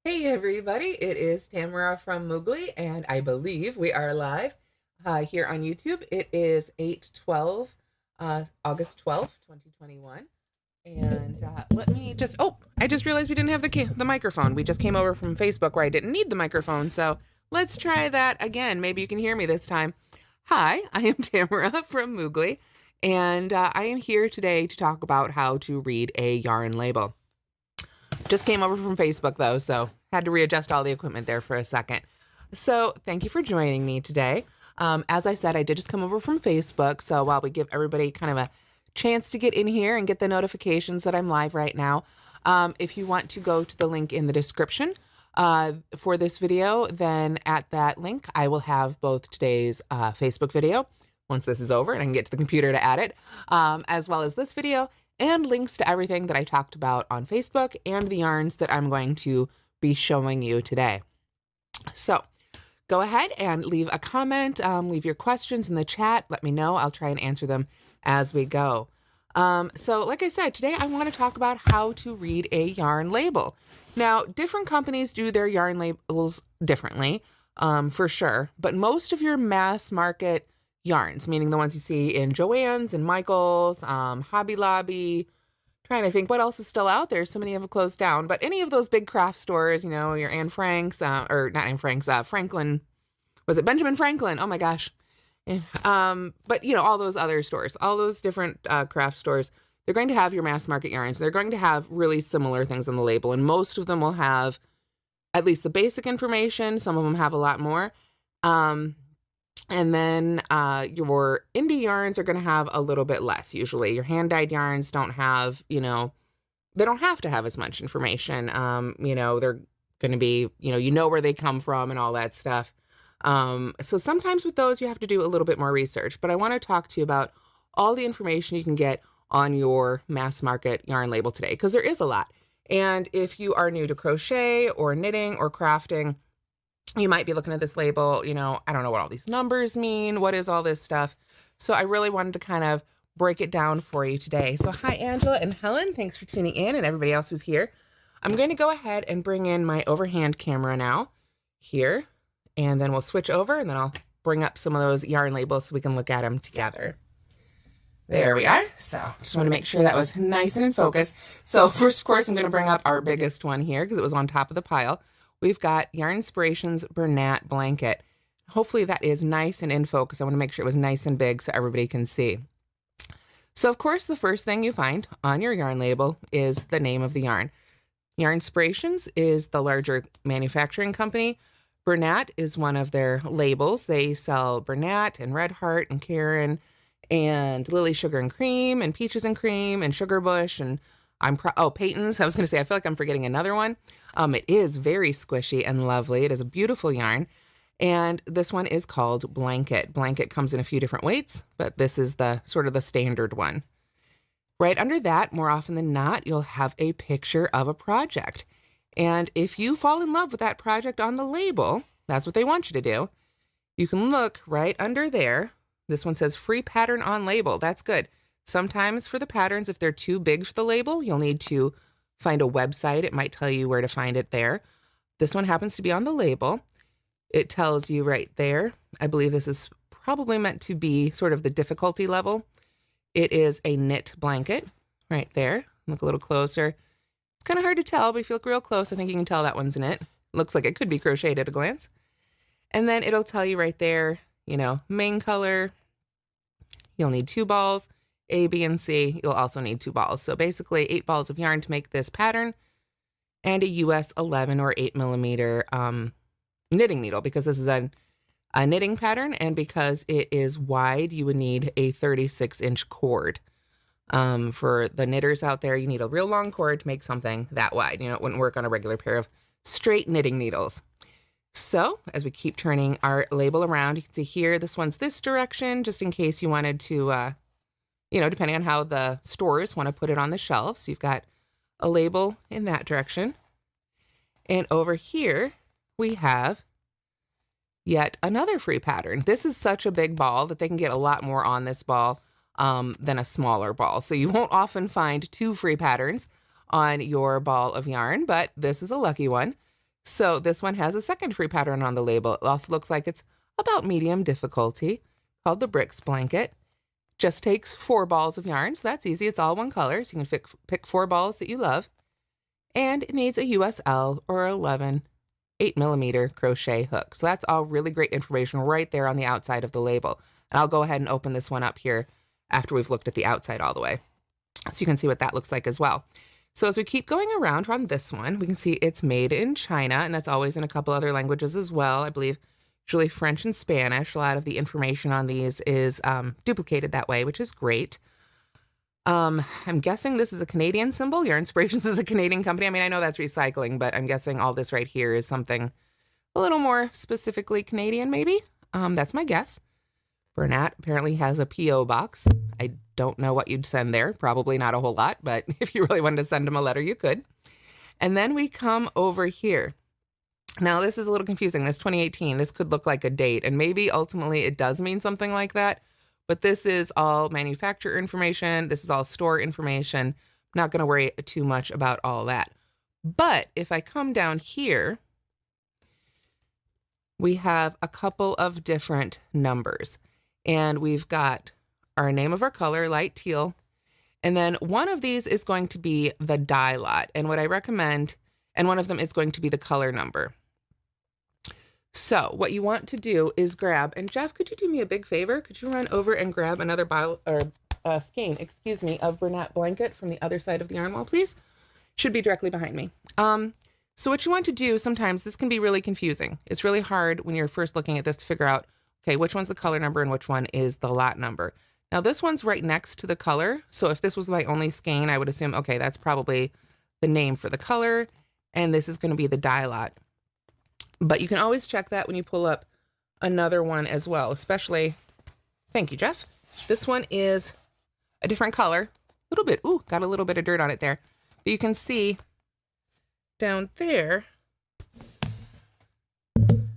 Hey everybody, it is Tamara from Moogly, and I believe we are live here on YouTube. It is 8/12, August 12th, 2021. And let me just, oh, I just realized we didn't have the microphone. We just came over from Facebook where I didn't need the microphone. So let's try that again. Maybe you can hear me this time. Hi, I am Tamara from Moogly, and I am here today to talk about how to read a yarn label. Just came over from Facebook though, so had to readjust all the equipment there for a second. So thank you for joining me today. As I said, I did just come over from Facebook, so while we give everybody kind of a chance to get in here and get the notifications that I'm live right now, if you want to go to the link in the description for this video, then at that link, I will have both today's Facebook video, once this is over and I can get to the computer to add it, as well as this video, and links to everything that I talked about on Facebook and the yarns that I'm going to be showing you today. So go ahead and leave a comment, leave your questions in the chat. Let me know. I'll try and answer them as we go. So like I said, today I want to talk about how to read a yarn label. Now, different companies do their yarn labels differently, for sure, but most of your mass market yarns, meaning the ones you see in Joann's and Michael's, Hobby Lobby. Trying to think what else is still out there. So many of them closed down, but any of those big craft stores, you know, your Anne Frank's, or not Anne Frank's, Franklin, was it Benjamin Franklin? Oh my gosh. But you know, all those other stores, all those different craft stores, they're going to have your mass market yarns. They're going to have really similar things on the label, and most of them will have at least the basic information. Some of them have a lot more. And then your indie yarns are going to have a little bit less usually. Your hand-dyed yarns don't have, you know, they don't have to have as much information. You know, they're going to be, you know where they come from and all that stuff. So sometimes with those, you have to do a little bit more research. But I want to talk to you about all the information you can get on your mass market yarn label today, because there is a lot. And if you are new to crochet or knitting or crafting, you might be looking at this label, you know, I don't know what all these numbers mean. What is all this stuff? So I really wanted to kind of break it down for you today. So hi, Angela and Helen. Thanks for tuning in, and everybody else who's here. I'm going to go ahead and bring in my overhand camera now here, and then we'll switch over, and then I'll bring up some of those yarn labels so we can look at them together. There we are. So just want to make sure that was nice and in focus. So first, of course, I'm going to bring up our biggest one here because it was on top of the pile. We've got Yarn Inspirations Bernat Blanket. Hopefully that is nice and in focus. I want to make sure it was nice and big so everybody can see. So of course, the first thing you find on your yarn label is the name of the yarn. Yarn Inspirations is the larger manufacturing company. Bernat is one of their labels. They sell Bernat and Red Heart and Karen and Lily Sugar and Cream and Peaches and Cream and Sugar Bush and Peyton's. I was going to say, I feel like I'm forgetting another one. It is very squishy and lovely. It is a beautiful yarn. And this one is called Blanket. Blanket comes in a few different weights, but this is the sort of the standard one. Right under that, more often than not, you'll have a picture of a project. And if you fall in love with that project on the label, that's what they want you to do. You can look right under there. This one says free pattern on label. That's good. Sometimes for the patterns, if they're too big for the label, you'll need to find a website. It might tell you where to find it there. This one happens to be on the label. It tells you right there. I believe this is probably meant to be sort of the difficulty level. It is a knit blanket right there. Look a little closer. It's kind of hard to tell, but if you look real close, I think you can tell that one's knit. Looks like it could be crocheted at a glance. And then it'll tell you right there, you know, main color. You'll need 2 balls. A, B, and C, you'll also need 2 balls. So basically 8 balls of yarn to make this pattern, and a US 11 or 8 millimeter knitting needle, because this is a knitting pattern, and because it is wide, you would need a 36-inch cord. For the knitters out there, you need a real long cord to make something that wide. You know, it wouldn't work on a regular pair of straight knitting needles. So as we keep turning our label around, you can see here, this one's this direction, just in case you wanted to, you know, depending on how the stores want to put it on the shelves. You've got a label in that direction. And over here, we have yet another free pattern. This is such a big ball that they can get a lot more on this ball than a smaller ball. So you won't often find 2 free patterns on your ball of yarn, but this is a lucky one. So this one has a second free pattern on the label. It also looks like it's about medium difficulty, called the Bricks Blanket. Just takes 4 balls of yarn, so that's easy. It's all one color, so you can pick 4 balls that you love. And it needs a USL or 11 8mm crochet hook. So that's all really great information right there on the outside of the label. And I'll go ahead and open this one up here after we've looked at the outside all the way, so you can see what that looks like as well. So as we keep going around on this one, we can see it's made in China, and that's always in a couple other languages as well. I believe usually French and Spanish. A lot of the information on these is duplicated that way, which is great. I'm guessing this is a Canadian symbol. Your Inspirations is a Canadian company. I mean, I know that's recycling, but I'm guessing all this right here is something a little more specifically Canadian, maybe. That's my guess. Bernat apparently has a P.O. box. I don't know what you'd send there. Probably not a whole lot, but if you really wanted to send him a letter, you could. And then we come over here. Now, this is a little confusing. This 2018, this could look like a date, and maybe ultimately it does mean something like that, but this is all manufacturer information. This is all store information. I'm not going to worry too much about all that. But if I come down here, we have a couple of different numbers, and we've got our name of our color, light teal, and then one of these is going to be the dye lot, and what I recommend, and one of them is going to be the color number. So what you want to do is grab, and Jeff, could you do me a big favor? Could you run over and grab another skein, excuse me, of Bernat Blanket from the other side of the yarn wall, please? Should be directly behind me. So what you want to do, sometimes this can be really confusing. It's really hard when you're first looking at this to figure out, okay, which one's the color number and which one is the lot number. Now this one's right next to the color. So if this was my only skein, I would assume, okay, that's probably the name for the color, and this is going to be the dye lot. But you can always check that when you pull up another one as well, especially, thank you, Jeff. This one is a different color, a little bit, ooh, got a little bit of dirt on it there. But you can see down there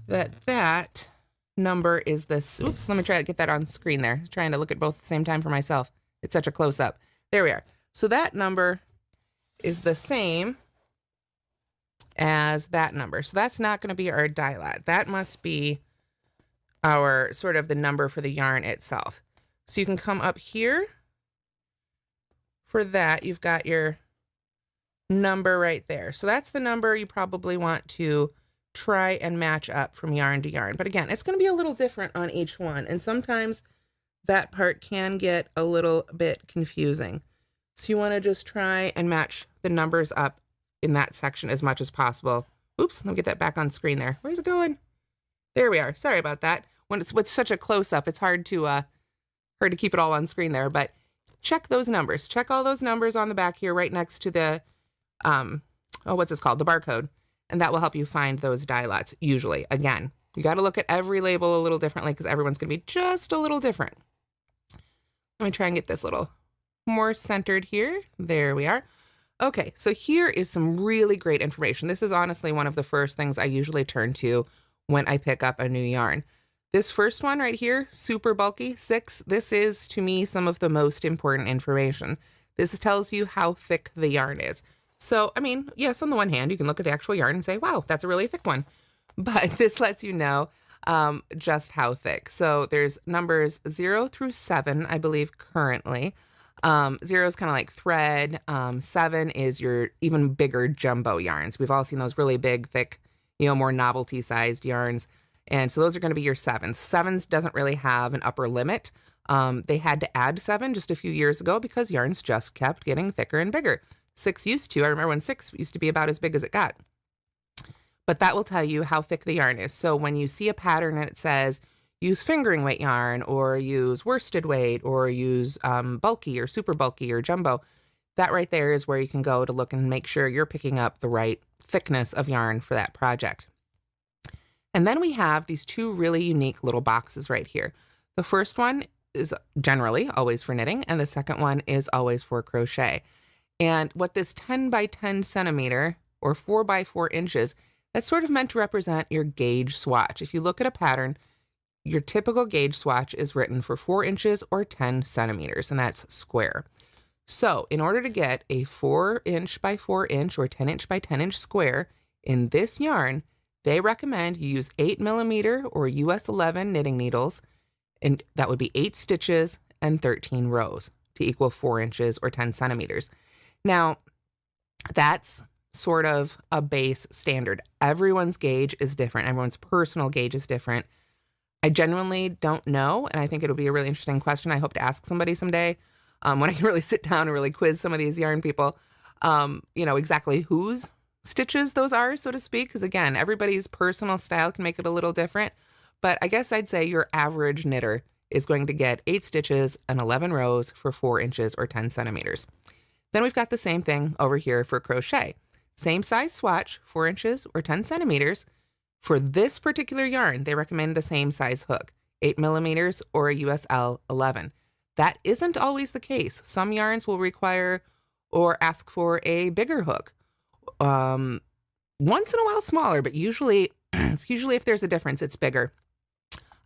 that that number is this, oops, let me try to get that on screen there. Trying to look at both at the same time for myself. It's such a close up. There we are. So that number is the same as that number. So that's not going to be our dye lot. That must be our sort of the number for the yarn itself. So you can come up here. For that, you've got your number right there. So that's the number you probably want to try and match up from yarn to yarn. But again, it's going to be a little different on each one. And sometimes that part can get a little bit confusing. So you want to just try and match the numbers up in that section as much as possible. Oops, let me get that back on screen there. Where's it going? There we are. Sorry about that. When it's with such a close up, it's hard to keep it all on screen there, but check those numbers. Check all those numbers on the back here right next to the what's this called? The barcode. And that will help you find those dye lots usually. Again, you got to look at every label a little differently because everyone's going to be just a little different. Let me try and get this little more centered here. There we are. Okay, so here is some really great information. This is honestly one of the first things I usually turn to when I pick up a new yarn. This first one right here, super bulky, 6, this is to me some of the most important information. This tells you how thick the yarn is. So, I mean, yes, on the one hand, you can look at the actual yarn and say, wow, that's a really thick one. But this lets you know just how thick. So there's numbers 0 through 7, I believe, currently. 0 is kind of like thread. 7 is your even bigger jumbo yarns. We've all seen those really big, thick, more novelty sized yarns. And so those are going to be your 7s. 7s doesn't really have an upper limit. They had to add 7 just a few years ago because yarns just kept getting thicker and bigger. 6 used to. I remember when 6 used to be about as big as it got. But that will tell you how thick the yarn is. So when you see a pattern and it says, use fingering weight yarn, or use worsted weight, or use bulky or super bulky or jumbo, that right there is where you can go to look and make sure you're picking up the right thickness of yarn for that project. And then we have these 2 really unique little boxes right here. The first one is generally always for knitting, and the second one is always for crochet. And what this 10 by 10 centimeter or 4 by 4 inches, that's sort of meant to represent your gauge swatch. If you look at a pattern, your typical gauge swatch is written for 4 inches or 10 centimeters, and that's square. So in order to get a 4 inch by 4 inch or 10 inch by 10 inch square, In this yarn, they recommend you use 8mm or US 11 knitting needles, and that would be 8 stitches and 13 rows to equal 4 inches or 10 centimeters. Now, that's sort of a base standard. Everyone's gauge is different. Everyone's personal gauge is different. I genuinely don't know, and I think it'll be a really interesting question. I hope to ask somebody someday when I can really sit down and really quiz some of these yarn people, exactly whose stitches those are, so to speak, because again, everybody's personal style can make it a little different. But I guess I'd say your average knitter is going to get 8 stitches and 11 rows for 4 inches or 10 centimeters. Then we've got the same thing over here for crochet. Same size swatch, 4 inches or 10 centimeters. For this particular yarn, they recommend the same size hook, 8mm or a USL 11. That isn't always the case. Some yarns will require or ask for a bigger hook. Once in a while smaller, but usually if there's a difference, it's bigger.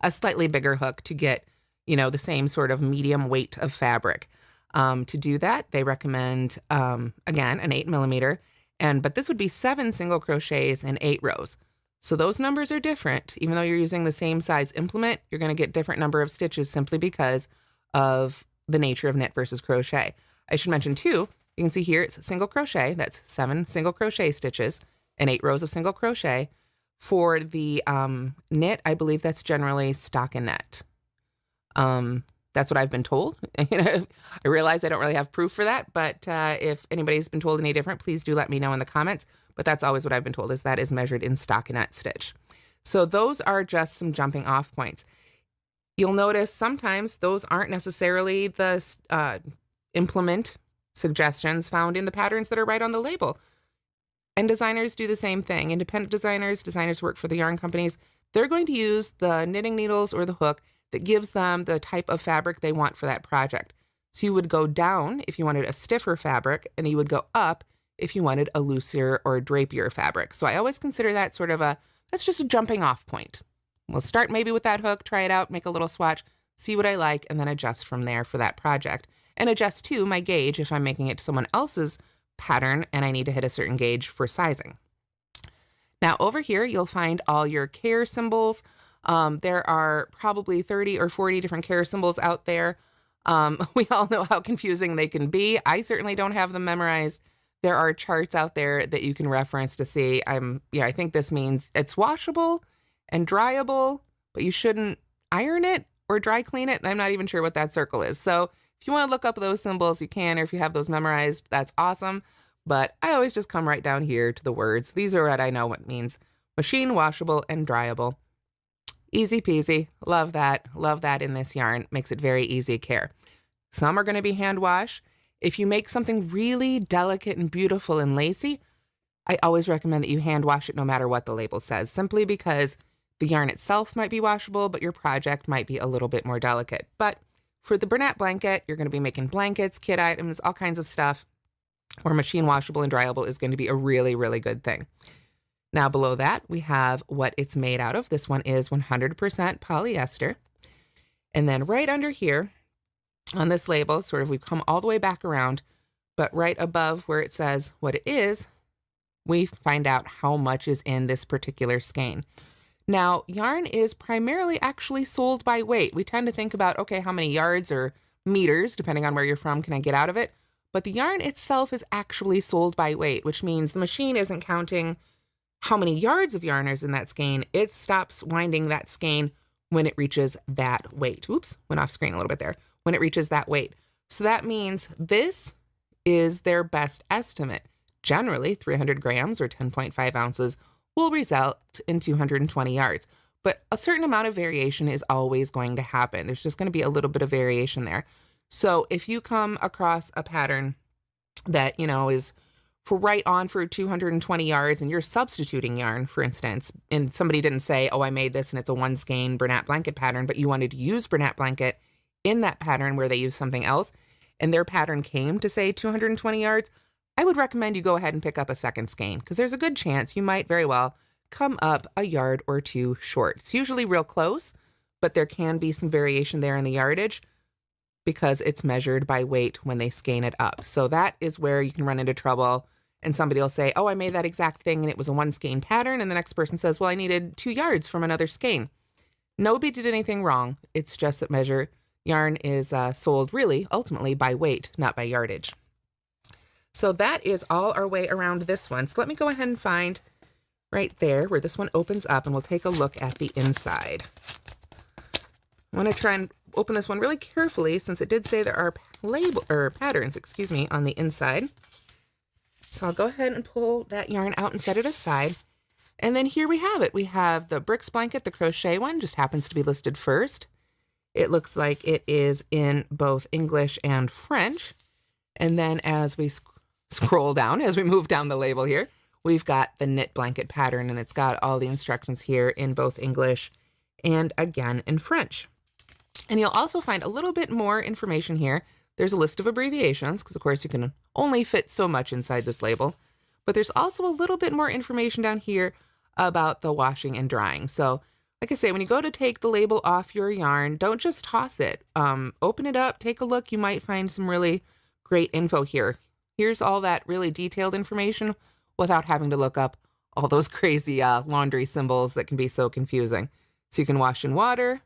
A slightly bigger hook to get, the same sort of medium weight of fabric. To do that, they recommend, again, an 8mm, but this would be 7 single crochets and 8 rows. So those numbers are different. Even though you're using the same size implement, you're going to get different number of stitches simply because of the nature of knit versus crochet. I should mention too, you can see here it's single crochet. That's 7 single crochet stitches and 8 rows of single crochet. For the knit, I believe that's generally stockinette. That's what I've been told. I realize I don't really have proof for that, but if anybody's been told any different, please do let me know in the comments. But that's always what I've been told, is that is measured in stockinette stitch. So those are just some jumping off points. You'll notice sometimes those aren't necessarily the implement suggestions found in the patterns that are right on the label. And designers do the same thing. Independent designers who work for the yarn companies, they're going to use the knitting needles or the hook that gives them the type of fabric they want for that project. So you would go down if you wanted a stiffer fabric, and you would go up if you wanted a looser or drapier fabric. So I always consider that sort of that's just a jumping off point. We'll start maybe with that hook, try it out, make a little swatch, see what I like, and then adjust from there for that project. And adjust too my gauge if I'm making it to someone else's pattern and I need to hit a certain gauge for sizing. Now over here, you'll find all your care symbols. There are probably 30 or 40 different care symbols out there. We all know how confusing they can be. I certainly don't have them memorized. There are charts out there that you can reference to see. I think this means it's washable and dryable, but you shouldn't iron it or dry clean it. And I'm not even sure what that circle is. So if you want to look up those symbols, you can, or if you have those memorized, that's awesome. But I always just come right down here to the words. These are what I know what means. Machine washable and dryable. Easy peasy. Love that. Love that in this yarn. Makes it very easy care. Some are going to be hand wash. If you make something really delicate and beautiful and lacy, I always recommend that you hand wash it no matter what the label says, simply because the yarn itself might be washable, but your project might be a little bit more delicate. But for the Bernat blanket, you're going to be making blankets, kit items, all kinds of stuff, where machine washable and dryable is going to be a really, really good thing. Now below that, we have what it's made out of. This one is 100% polyester. And then right under here on this label, sort of we've come all the way back around, but right above where it says what it is, we find out how much is in this particular skein. Now, yarn is primarily actually sold by weight. We tend to think about, okay, how many yards or meters, depending on where you're from, can I get out of it? But the yarn itself is actually sold by weight, which means the machine isn't counting how many yards of yarn is in that skein. It stops winding that skein when it reaches that weight. Oops, went off screen a little bit there. When it reaches that weight. So that means this is their best estimate. Generally, 300 grams or 10.5 ounces will result in 220 yards. But a certain amount of variation is always going to happen. There's just going to be a little bit of variation there. So if you come across a pattern that, is right on for 220 yards and you're substituting yarn, for instance, and somebody didn't say, oh, I made this and it's a one skein Bernat blanket pattern, but you wanted to use Bernat blanket in that pattern where they use something else, and their pattern came to say 220 yards, I would recommend you go ahead and pick up a second skein, because there's a good chance you might very well come up a yard or two short. It's usually real close, but there can be some variation there in the yardage because it's measured by weight when they skein it up. So that is where you can run into trouble and somebody will say, oh, I made that exact thing and it was a 1 skein pattern. And the next person says, well, I needed 2 yards from another skein. Nobody did anything wrong. It's just that yarn is sold really ultimately by weight, not by yardage. So that is all our way around this one. So let me go ahead and find right there where this one opens up, and we'll take a look at the inside. I'm going to try and open this one really carefully since it did say there are patterns, on the inside. So I'll go ahead and pull that yarn out and set it aside. And then here we have it. We have the Bricks blanket, the crochet one, just happens to be listed first. It looks like it is in both English and French. And then as we scroll down, as we move down the label here, we've got the knit blanket pattern, and it's got all the instructions here in both English and again in French. And you'll also find a little bit more information here. There's a list of abbreviations, because of course you can only fit so much inside this label. But there's also a little bit more information down here about the washing and drying. So like I say, when you go to take the label off your yarn, don't just toss it. Open it up, take a look. You might find some really great info here. Here's all that really detailed information without having to look up all those crazy laundry symbols that can be so confusing. So you can wash in water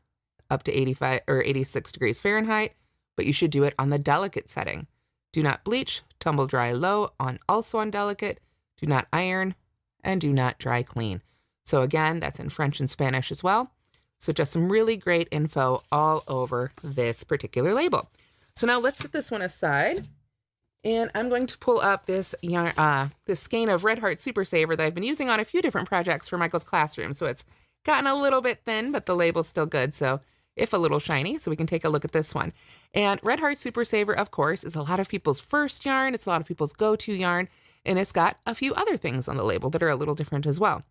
up to 85 or 86 degrees Fahrenheit, but you should do it on the delicate setting. Do not bleach, tumble dry low, also on delicate, do not iron, and do not dry clean. So again, that's in French and Spanish as well. So just some really great info all over this particular label. So now let's set this one aside. And I'm going to pull up this yarn, this skein of Red Heart Super Saver that I've been using on a few different projects for Michael's classroom. So it's gotten a little bit thin, but the label's still good. So if a little shiny, so we can take a look at this one. And Red Heart Super Saver, of course, is a lot of people's first yarn. It's a lot of people's go-to yarn. And it's got a few other things on the label that are a little different as well.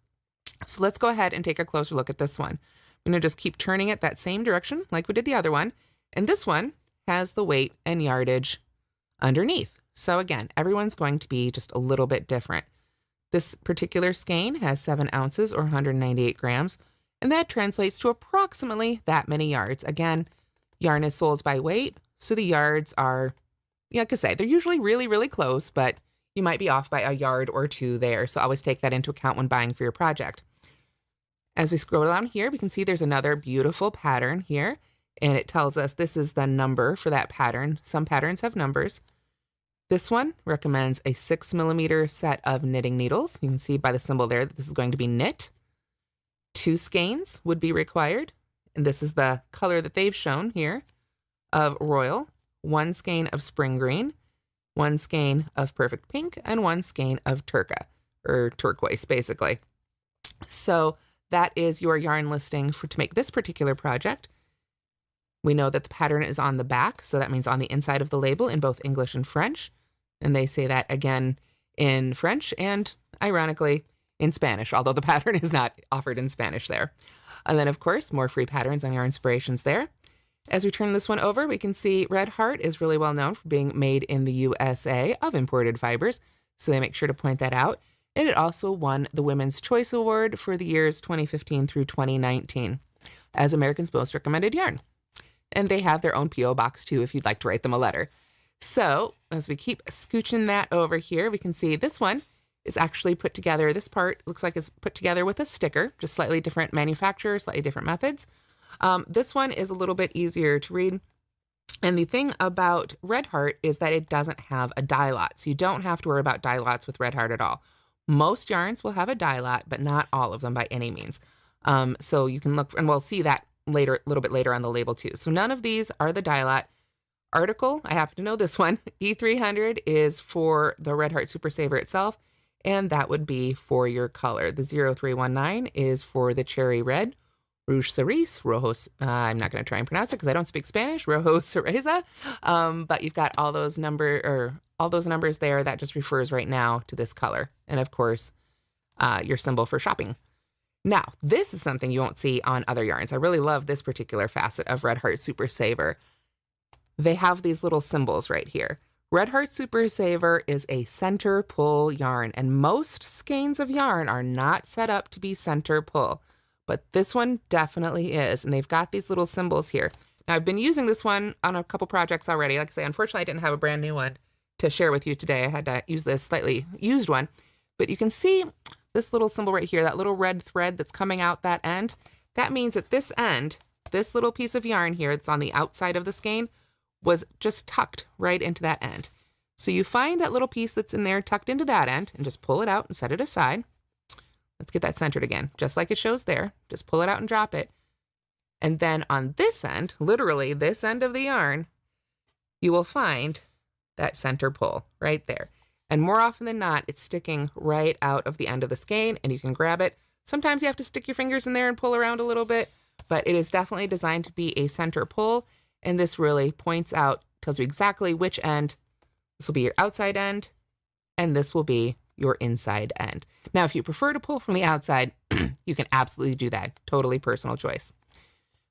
So let's go ahead and take a closer look at this one. I'm going to just keep turning it that same direction like we did the other one. And this one has the weight and yardage underneath. So again, everyone's going to be just a little bit different. This particular skein has 7 ounces or 198 grams, and that translates to approximately that many yards. Again, yarn is sold by weight, so the yards are, like I say, they're usually really, really close, but you might be off by a yard or 2 there. So always take that into account when buying for your project. As we scroll down here, we can see there's another beautiful pattern here, and it tells us this is the number for that pattern. Some patterns have numbers. This one recommends a 6mm set of knitting needles. You can see by the symbol there that this is going to be knit. 2 skeins would be required, and this is the color that they've shown here of royal, 1 skein of spring green, 1 skein of perfect pink, and 1 skein of turquoise, basically. So that is your yarn listing to make this particular project. We know that the pattern is on the back, so that means on the inside of the label in both English and French. And they say that again in French and, ironically, in Spanish, although the pattern is not offered in Spanish there. And then, of course, more free patterns on your inspirations there. As we turn this one over, we can see Red Heart is really well known for being made in the USA of imported fibers, so they make sure to point that out. And it also won the Women's Choice Award for the years 2015 through 2019 as America's Most Recommended Yarn. And they have their own P.O. box, too, if you'd like to write them a letter. So as we keep scooching that over here, we can see this one is actually put together. This part looks like it's put together with a sticker, just slightly different manufacturer, slightly different methods. This one is a little bit easier to read. And the thing about Red Heart is that it doesn't have a dye lot. So you don't have to worry about dye lots with Red Heart at all. Most yarns will have a dye lot, but not all of them by any means. So you can look, and we'll see that later, a little bit later on the label too. So none of these are the dye lot. Article, I happen to know this one, E300 is for the Red Heart Super Saver itself, and that would be for your color. The 0319 is for the cherry red, Rouge Cerise, Rojo, I'm not going to try and pronounce it because I don't speak Spanish, Rojo Cereza, but you've got all those numbers there. That just refers right now to this color, and of course, your symbol for shopping. Now, this is something you won't see on other yarns. I really love this particular facet of Red Heart Super Saver. They have these little symbols right here. Red Heart Super Saver is a center pull yarn, and most skeins of yarn are not set up to be center pull, but this one definitely is, and they've got these little symbols here. Now, I've been using this one on a couple projects already. Like I say, unfortunately, I didn't have a brand new one to share with you today. I had to use this slightly used one, but you can see this little symbol right here, that little red thread that's coming out that end. That means at this end, this little piece of yarn here that's on the outside of the skein was just tucked right into that end. So you find that little piece that's in there tucked into that end and just pull it out and set it aside. Let's get that centered again, just like it shows there. Just pull it out and drop it. And then on this end, literally this end of the yarn, you will find that center pull right there. And more often than not, it's sticking right out of the end of the skein and you can grab it. Sometimes you have to stick your fingers in there and pull around a little bit, but it is definitely designed to be a center pull. And this really points out, tells you exactly which end. This will be your outside end, and this will be your inside end. Now, if you prefer to pull from the outside, you can absolutely do that. Totally personal choice.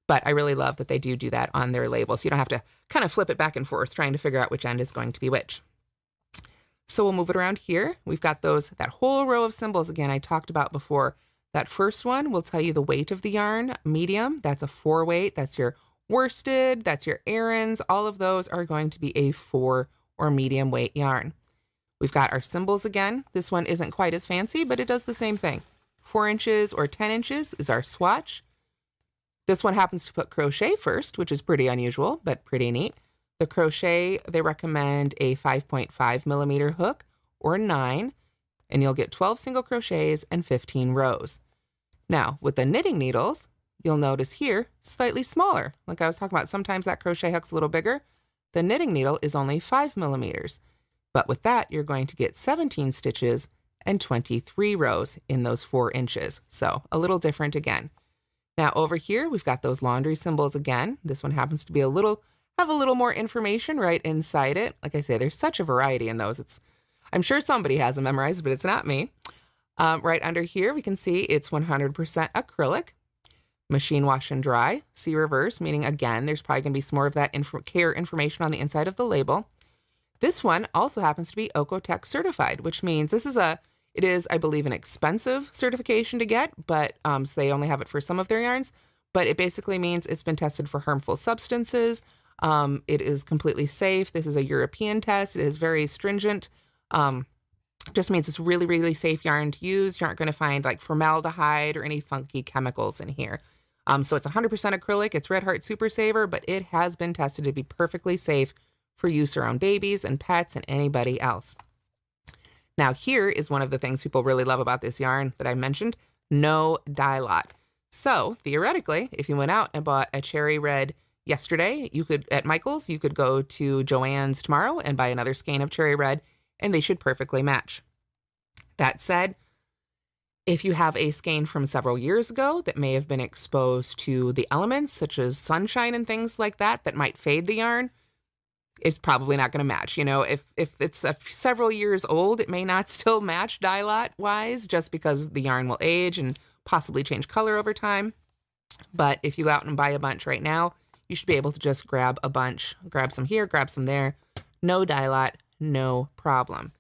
But I really love that they do that on their label, so you don't have to kind of flip it back and forth trying to figure out which end is going to be which. So we'll move it around here. We've got that whole row of symbols again I talked about before. That first one will tell you the weight of the yarn, medium. That's a 4 weight. That's your worsted. That's your Aran's. All of those are going to be a 4 or medium weight yarn. We've got our symbols again. This one isn't quite as fancy, but it does the same thing. 4 inches or 10 inches is our swatch. This one happens to put crochet first, which is pretty unusual, but pretty neat. The crochet, they recommend a 5.5 millimeter hook or 9, and you'll get 12 single crochets and 15 rows. Now, with the knitting needles, you'll notice here, slightly smaller. Like I was talking about, sometimes that crochet hook's a little bigger. The knitting needle is only 5 millimeters. But with that, you're going to get 17 stitches and 23 rows in those 4 inches. So a little different again. Now over here, we've got those laundry symbols again. This one happens to be have a little more information right inside it. Like I say, there's such a variety in those. I'm sure somebody has them memorized, but it's not me. Right under here, we can see it's 100% acrylic, machine wash and dry, see reverse, meaning again, there's probably gonna be some more of that care information on the inside of the label. This one also happens to be Oeko-Tex certified, which means it is, I believe, an expensive certification to get, but so they only have it for some of their yarns, but it basically means it's been tested for harmful substances. It is completely safe. This is a European test. It is very stringent. Just means it's really, really safe yarn to use. You aren't going to find like formaldehyde or any funky chemicals in here. So it's 100% acrylic. It's Red Heart Super Saver, but it has been tested to be perfectly safe for use around babies and pets and anybody else. Now here is one of the things people really love about this yarn that I mentioned, no dye lot. So theoretically, if you went out and bought a cherry red yesterday, you could, at Michael's, you could go to Joann's tomorrow and buy another skein of cherry red, and they should perfectly match. That said, if you have a skein from several years ago that may have been exposed to the elements, such as sunshine and things like that, that might fade the yarn, it's probably not going to match. You know, if it's several years old, it may not still match dye lot wise, just because the yarn will age and possibly change color over time. But if you go out and buy a bunch right now, you should be able to just grab a bunch, grab some here, grab some there, no dye lot, no problem.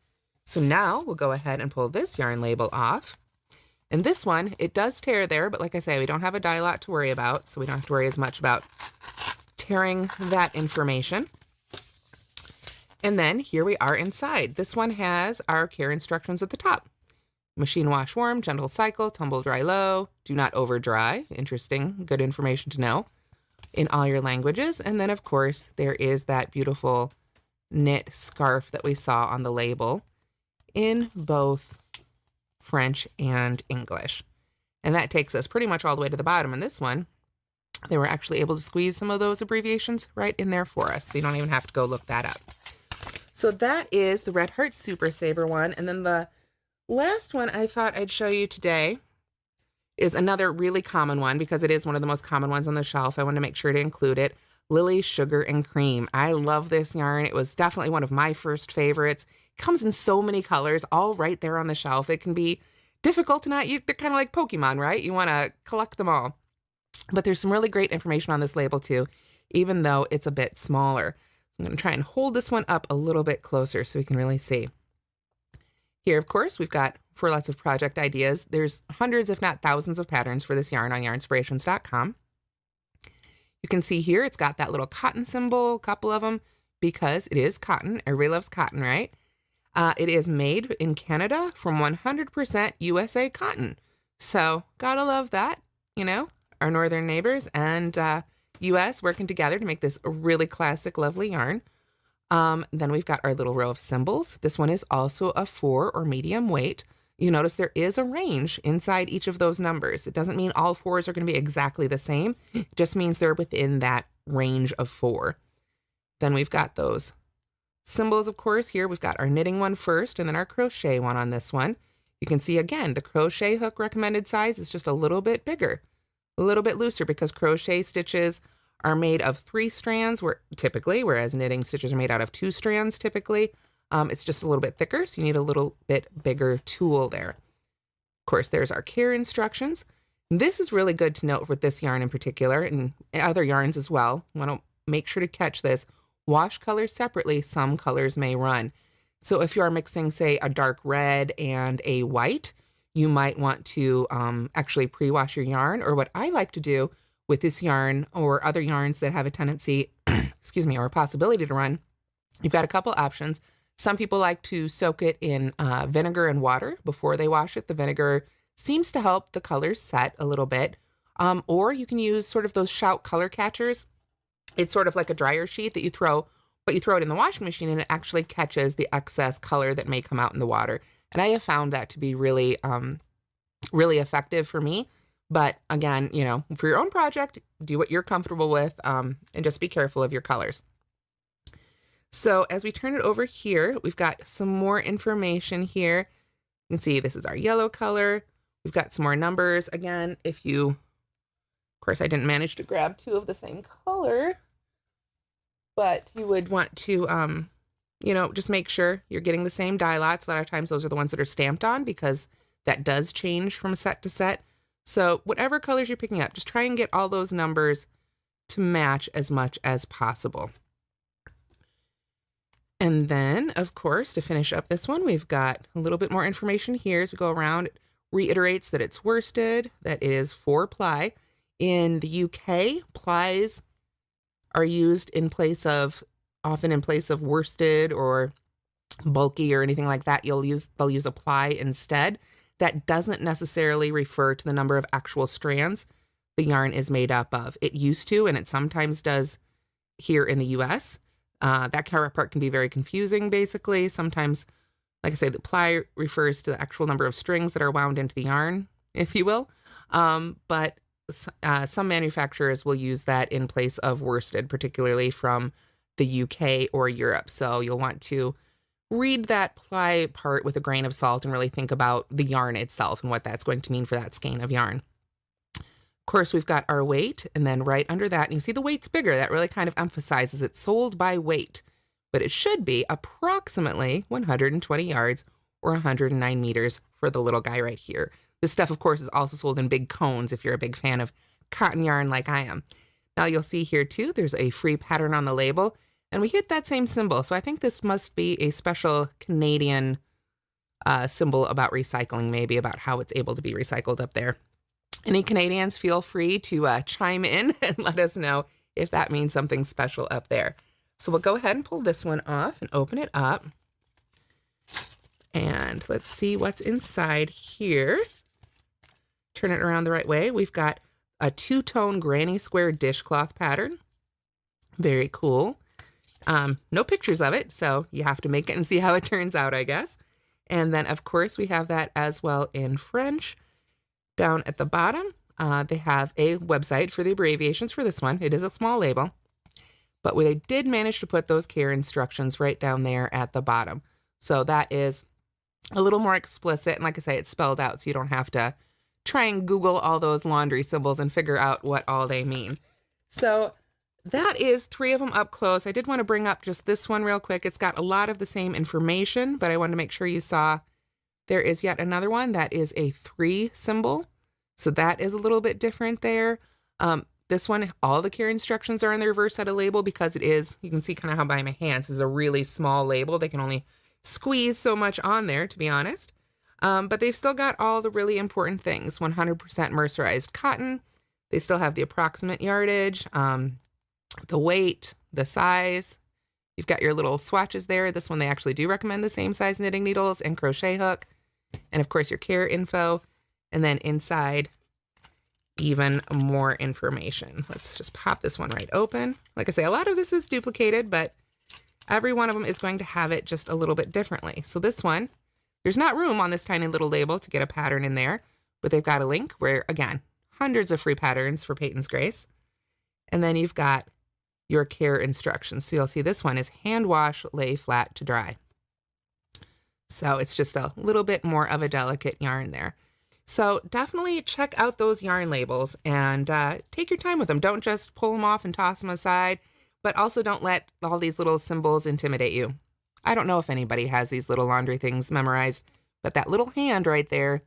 So now we'll go ahead and pull this yarn label off. And this one, it does tear there, but like I say, we don't have a dye lot to worry about, so we don't have to worry as much about tearing that information. And then here we are inside. This one has our care instructions at the top. Machine wash warm, gentle cycle, tumble dry low, do not over dry. Interesting, good information to know in all your languages. And then of course, there is that beautiful knit scarf that we saw on the label in both French and English. And that takes us pretty much all the way to the bottom. And this one, they were actually able to squeeze some of those abbreviations right in there for us. So you don't even have to go look that up. So that is the Red Heart Super Saver one. And then the last one I thought I'd show you today is another really common one because it is one of the most common ones on the shelf. I wanted to make sure to include it. Lily Sugar and Cream. I love this yarn. It was definitely one of my first favorites. It comes in so many colors, all right there on the shelf. It can be difficult to not use. They're kind of like Pokemon, right? You want to collect them all. But there's some really great information on this label too, even though it's a bit smaller. I'm going to try and hold this one up a little bit closer so we can really see. Here, of course, we've got, for lots of project ideas, there's hundreds, if not thousands of patterns for this yarn on yarnspirations.com. You can see here, it's got that little cotton symbol, a couple of them, because it is cotton. Everybody loves cotton, right? It is made in Canada from 100% USA cotton. So gotta love that, you know, our northern neighbors and US working together to make this a really classic, lovely yarn. Then we've got our little row of symbols. This one is also a 4 or medium weight. You notice there is a range inside each of those numbers. It doesn't mean all 4s are going to be exactly the same. It just means they're within that range of 4. Then we've got those symbols, of course. Here we've got our knitting one first and then our crochet one on this one. You can see again, the crochet hook recommended size is just a little bit bigger, a little bit looser because crochet stitches are made of 3 strands whereas knitting stitches are made out of 2 strands typically. It's just a little bit thicker, so you need a little bit bigger tool there. Of course, there's our care instructions. This is really good to note with this yarn in particular and other yarns as well. Want to make sure to catch this. Wash colors separately. Some colors may run. So if you are mixing, say, a dark red and a white, you might want to actually pre-wash your yarn. Or what I like to do with this yarn or other yarns that have a tendency, excuse me, or a possibility to run, you've got a couple options. Some people like to soak it in vinegar and water before they wash it. The vinegar seems to help the colors set a little bit. Or you can use sort of those Shout color catchers. It's sort of like a dryer sheet that you throw, but you throw it in the washing machine and it actually catches the excess color that may come out in the water. And I have found that to be really, really effective for me. But again, you know, for your own project, do what you're comfortable with and just be careful of your colors. So as we turn it over here, we've got some more information here. You can see this is our yellow color. We've got some more numbers. Again, of course, I didn't manage to grab 2 of the same color, but you would want to, you know, just make sure you're getting the same dye lots. A lot of times those are the ones that are stamped on because that does change from set to set. So whatever colors you're picking up, just try and get all those numbers to match as much as possible. And then, of course, to finish up this one, we've got a little bit more information here as we go around. It reiterates that it's worsted, that it is 4-ply. In the UK, plies are used often in place of worsted or bulky or anything like that. They'll use a ply instead. That doesn't necessarily refer to the number of actual strands the yarn is made up of. It used to, and it sometimes does here in the US. That part can be very confusing, basically. Sometimes, like I say, the ply refers to the actual number of strings that are wound into the yarn, if you will. But some manufacturers will use that in place of worsted, particularly from the UK or Europe. So you'll want to read that ply part with a grain of salt and really think about the yarn itself and what that's going to mean for that skein of yarn. Of course, we've got our weight, and then right under that, and you see the weight's bigger. That really kind of emphasizes it's sold by weight, but it should be approximately 120 yards or 109 meters for the little guy right here. This stuff, of course, is also sold in big cones if you're a big fan of cotton yarn like I am. Now you'll see here too, there's a free pattern on the label, and we hit that same symbol. So I think this must be a special Canadian symbol about recycling, maybe about how it's able to be recycled up there. Any Canadians, feel free to chime in and let us know if that means something special up there. So we'll go ahead and pull this one off and open it up. And let's see what's inside here. Turn it around the right way. We've got a 2-tone granny square dishcloth pattern. Very cool. No pictures of it, so you have to make it and see how it turns out, I guess. And then, of course, we have that as well in French. Down at the bottom, they have a website for the abbreviations for this one. It is a small label, but they did manage to put those care instructions right down there at the bottom. So that is a little more explicit. And like I say, it's spelled out, so you don't have to try and Google all those laundry symbols and figure out what all they mean. So that is 3 of them up close. I did want to bring up just this one real quick. It's got a lot of the same information, but I wanted to make sure you saw there is yet another one that is a 3 symbol. So that is a little bit different there. This one, all the care instructions are in the reverse side of the label because it is, you can see kind of how by my hands is a really small label. They can only squeeze so much on there, to be honest. But they've still got all the really important things. 100% mercerized cotton. They still have the approximate yardage, the weight, the size, You've got your little swatches there. This one, they actually do recommend the same size knitting needles and crochet hook. And of course, your care info. And then inside, even more information. Let's just pop this one right open. Like I say, a lot of this is duplicated, but every one of them is going to have it just a little bit differently. So this one, there's not room on this tiny little label to get a pattern in there, but they've got a link where, again, hundreds of free patterns for Peyton's Grace. And then you've got your care instructions. So you'll see this one is hand wash, lay flat to dry. So it's just a little bit more of a delicate yarn there. So definitely check out those yarn labels and take your time with them. Don't just pull them off and toss them aside, but also don't let all these little symbols intimidate you. I don't know if anybody has these little laundry things memorized, but that little hand right there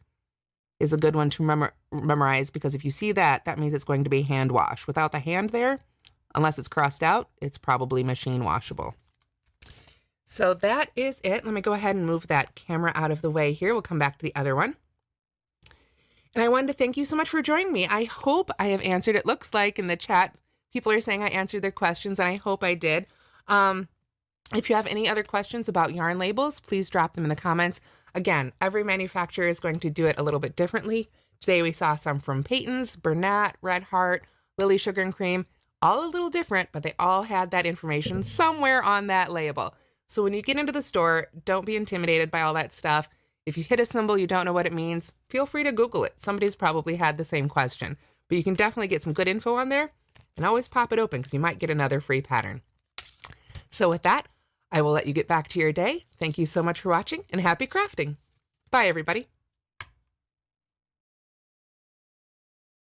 is a good one to memorize, because if you see that, that means it's going to be hand wash. Without the hand there, unless it's crossed out, it's probably machine washable. So that is it. Let me go ahead and move that camera out of the way here. We'll come back to the other one. And I wanted to thank you so much for joining me. I hope I have answered. It looks like in the chat, people are saying I answered their questions, and I hope I did. If you have any other questions about yarn labels, please drop them in the comments. Again, every manufacturer is going to do it a little bit differently. Today we saw some from Peyton's, Bernat, Red Heart, Lily Sugar and Cream, all a little different, but they all had that information somewhere on that label. So when you get into the store, don't be intimidated by all that stuff. If you hit a symbol, you don't know what it means, feel free to Google it. Somebody's probably had the same question, but you can definitely get some good info on there, and always pop it open because you might get another free pattern. So with that, I will let you get back to your day. Thank you so much for watching, and happy crafting. Bye, everybody.